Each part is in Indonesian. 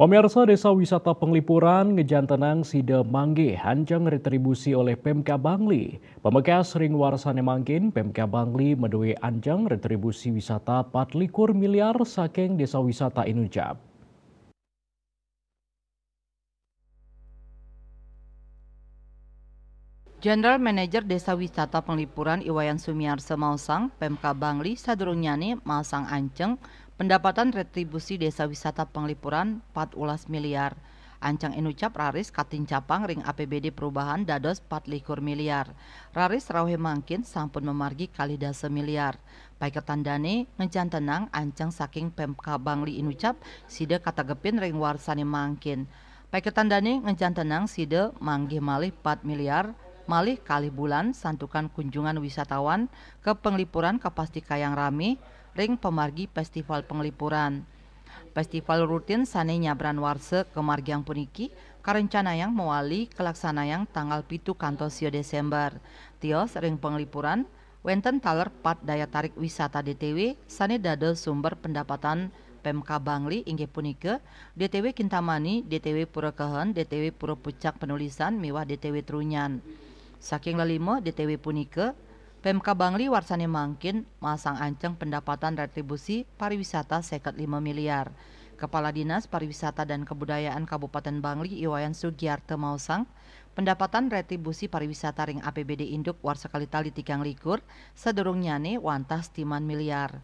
Pemirsa Desa Wisata Penglipuran Ngejantenang Side Mangge hancang retribusi oleh Pemka Bangli. Pemekas ring warsane mangkin Pemka Bangli medue anjang retribusi wisata 4 miliar saking Desa Wisata Inucap. General Manager Desa Wisata Penglipuran Iwayan Sumiarso Mausang, Pemka Bangli sadurungyane Mausang Anceng, pendapatan retribusi Desa Wisata Penglipuran 14 miliar. Ancang enucap Raris katin capang ring APBD perubahan dados 4 miliar. Raris rawhe mangkin sampun memargi kali dasa miliar. Paiketan dane ngejan tenang ancang saking Pemka Bangli inucap side katagepin ring warsane mangkin. Paiketan dane ngejan tenang side manggih malih 4 miliar. Malih kali bulan santukan kunjungan wisatawan ke Penglipuran kapasti kayang rame ring pemargi festival Penglipuran. Festival rutin sane nyabran warse ke margiang puniki karencanayang mewali kelaksanayang tanggal pitu kantosio Desember. Tios ring Penglipuran wenten taler 4 daya tarik wisata DTW sane dade sumber pendapatan Pemka Bangli inggih punika DTW Kintamani, DTW Pura Kehen, DTW Pura Pucak Penulisan miwah DTW Trunyan. Saking lelima DTW punika, Pemka Bangli warsane mangkin masang anceng pendapatan retribusi pariwisata 5 miliar. Kepala Dinas Pariwisata dan Kebudayaan Kabupaten Bangli Iwayan Sugiarto Mausang, pendapatan retribusi pariwisata ring APBD Induk warsekali tali 3 sedurungnyane wantas timan miliar.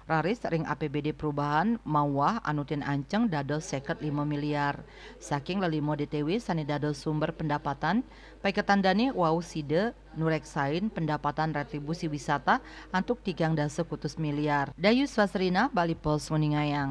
Raris ring APBD perubahan mawah anutin anceng dados 5 miliar. Saking lelimo DTW sane dados sumber pendapatan, paiketan dane wau side nureksain pendapatan retribusi wisata antuk 3 miliar. Dayu Swasrina Bali Pos Nguningayang.